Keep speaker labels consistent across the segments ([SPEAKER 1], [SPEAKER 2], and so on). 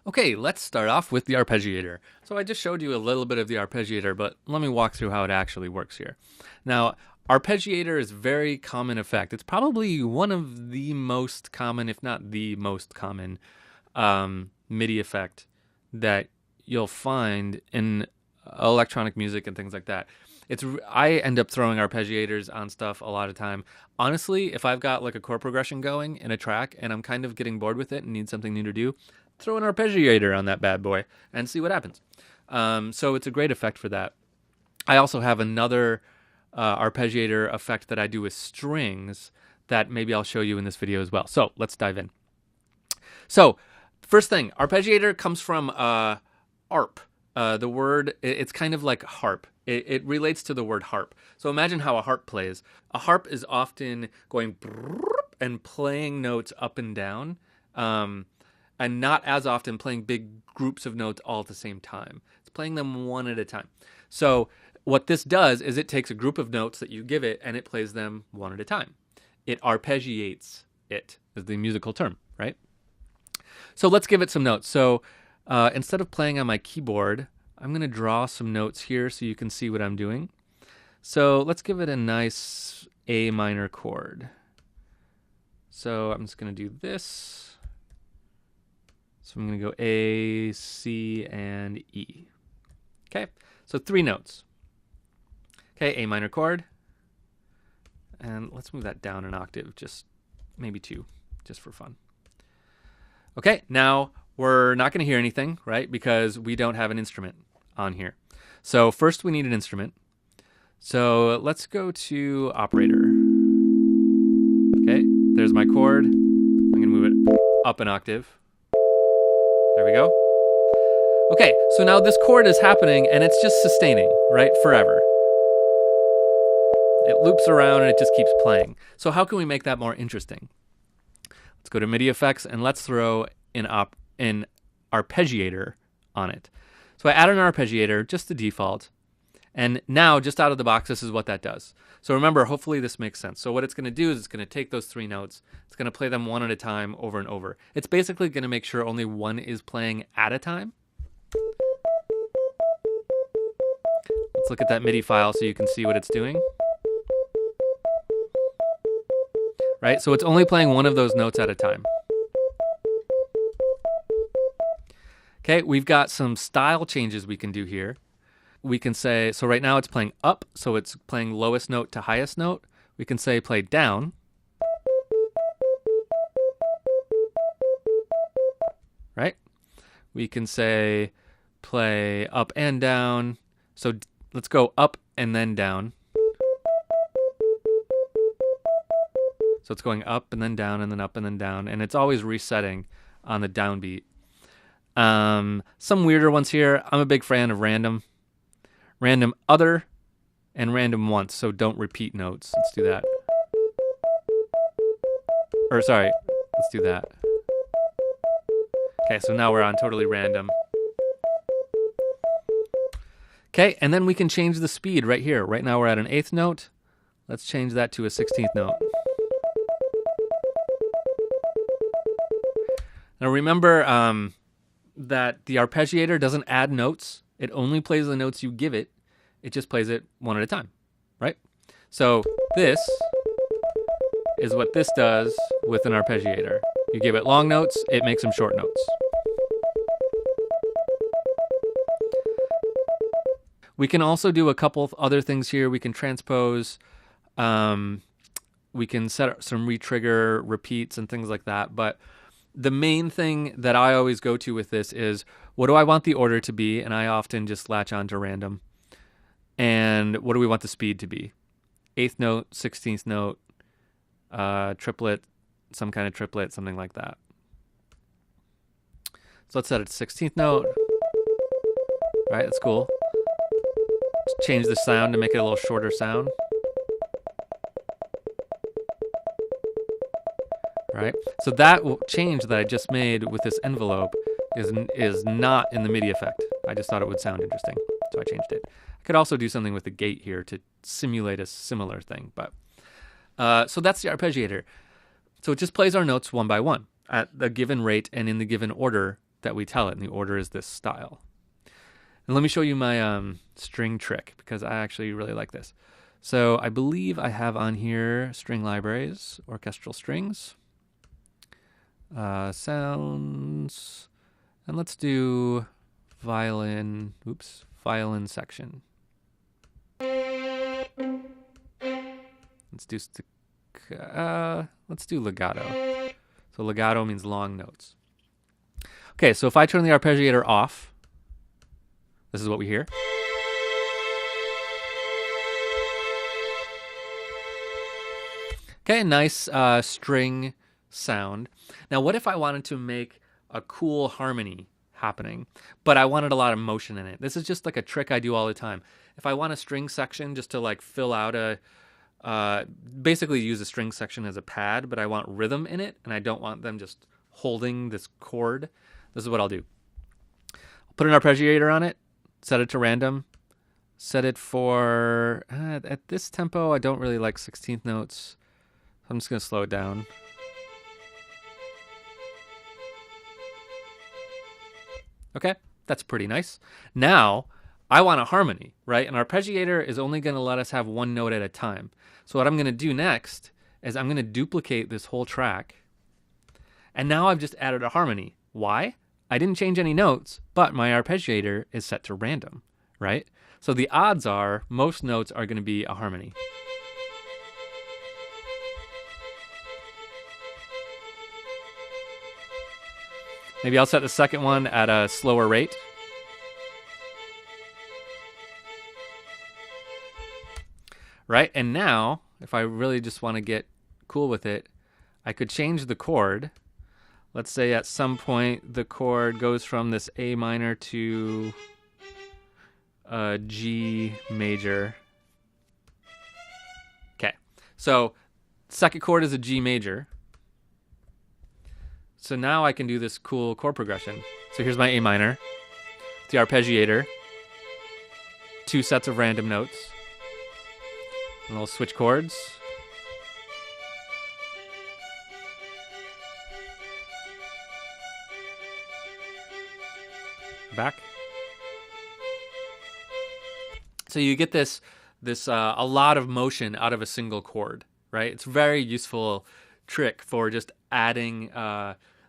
[SPEAKER 1] Okay, let's start off with the arpeggiator. So I just showed you a little bit of the arpeggiator, but let me walk through how it actually works here. Now, arpeggiator is a very common effect. It's probably one of the most common, if not the most common, MIDI effect that you'll find in electronic music and things like that. I end up throwing arpeggiators on stuff a lot of time. Honestly, if I've got like a chord progression going in a track and I'm kind of getting bored with it and need something new to do, throw an arpeggiator on that bad boy and see what happens. So it's a great effect for that. I also have another arpeggiator effect that I do with strings that maybe I'll show you in this video as well. So let's dive in. So first thing, arpeggiator comes from arp. The word, it's kind of like harp. It relates to the word harp. So imagine how a harp plays. A harp is often going and playing notes up and down, and not as often playing big groups of notes all at the same time. It's playing them one at a time. So what this does is it takes a group of notes that you give it and it plays them one at a time. It arpeggiates it, is the musical term, right? So let's give it some notes. So instead of playing on my keyboard, I'm going to draw some notes here so you can see what I'm doing. So let's give it a nice A minor chord. So I'm just going to do this. So I'm going to go A, C, and E. Okay, so 3 notes. Okay, A minor chord. And let's move that down an octave, just maybe 2, just for fun. Okay, now we're not going to hear anything, right? Because we don't have an instrument on here. So first we need an instrument. So let's go to operator. Okay, there's my chord. I'm going to move it up an octave. There we go. Okay, so now this chord is happening and it's just sustaining, right? Forever. It loops around and it just keeps playing. So how can we make that more interesting? Let's go to MIDI Effects and let's throw an arpeggiator on it. So I add an arpeggiator, just the default. And now, just out of the box, this is what that does. So remember, hopefully this makes sense. So what it's going to do is it's going to take those 3 notes. It's going to play them one at a time over and over. It's basically going to make sure only one is playing at a time. Let's look at that MIDI file so you can see what it's doing. Right? So it's only playing one of those notes at a time. Okay, we've got some style changes we can do here. We can say, so right now it's playing up, so it's playing lowest note to highest note. We can say play down. Right? We can say play up and down. So let's go up and then down. So it's going up and then down and then up and then down, and it's always resetting on the downbeat. Some weirder ones here. I'm a big fan of random other, and random once, so don't repeat notes. Let's do that. Or sorry, let's do that. Okay, so now we're on totally random. Okay, and then we can change the speed right here. Right now we're at an 8th note. Let's change that to a 16th note. Now remember that the arpeggiator doesn't add notes. It only plays the notes you give it. It just plays it one at a time, right? So this is what this does with an arpeggiator. You give it long notes, it makes them short notes. We can also do a couple of other things here. We can transpose, we can set up some retrigger repeats and things like that, but the main thing that I always go to with this is, what do I want the order to be? And I often just latch on to random. And what do we want the speed to be? 8th note, 16th note, triplet, some kind of triplet, something like that. So let's set it to 16th note. All right, that's cool. Let's change the sound to make it a little shorter sound. Right? So that change that I just made with this envelope is not in the MIDI effect. I just thought it would sound interesting, so I changed it. I could also do something with the gate here to simulate a similar thing, but so that's the arpeggiator. So it just plays our notes one by one at the given rate and in the given order that we tell it, and the order is this style. And let me show you my string trick, because I actually really like this. So I believe I have on here string libraries, orchestral strings, sounds, and let's do violin section. Let's do legato. So legato means long notes. Okay, so if I turn the arpeggiator off, this is what we hear. Okay, nice string sound. Now, what if I wanted to make a cool harmony happening, but I wanted a lot of motion in it? This is just like a trick I do all the time. If I want a string section just to like fill out basically use a string section as a pad, but I want rhythm in it, and I don't want them just holding this chord, this is what I'll do. I'll put an arpeggiator on it, set it to random, set it for, at this tempo, I don't really like 16th notes. I'm just going to slow it down. Okay, that's pretty nice. Now, I want a harmony, right? An arpeggiator is only going to let us have one note at a time. So what I'm going to do next is I'm going to duplicate this whole track. And now I've just added a harmony. Why? I didn't change any notes, but my arpeggiator is set to random, right? So the odds are most notes are going to be a harmony. Maybe I'll set the second one at a slower rate. Right, and now, if I really just want to get cool with it, I could change the chord. Let's say at some point the chord goes from this A minor to a G major. Okay, so second chord is a G major. So now I can do this cool chord progression. So here's my A minor, the arpeggiator, 2 sets of random notes, and we'll switch chords. Back. So you get this a lot of motion out of a single chord, right? It's a very useful trick for just adding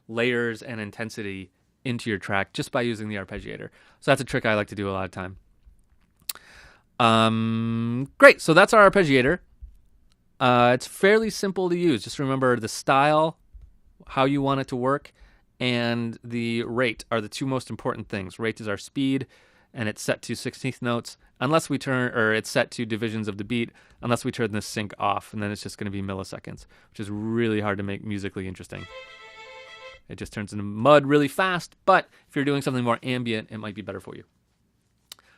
[SPEAKER 1] layers and intensity into your track just by using the arpeggiator. So that's a trick I like to do a lot of time. Great, so that's our arpeggiator. It's fairly simple to use. Just remember the style, how you want it to work, and the rate are the 2 most important things. Rate is our speed, and it's set to 16th notes, unless we turn, or it's set to divisions of the beat, unless we turn the sync off, and then it's just going to be milliseconds, which is really hard to make musically interesting. It just turns into mud really fast, but if you're doing something more ambient, it might be better for you.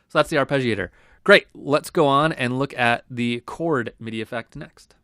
[SPEAKER 1] So that's the arpeggiator. Great, let's go on and look at the chord MIDI effect next.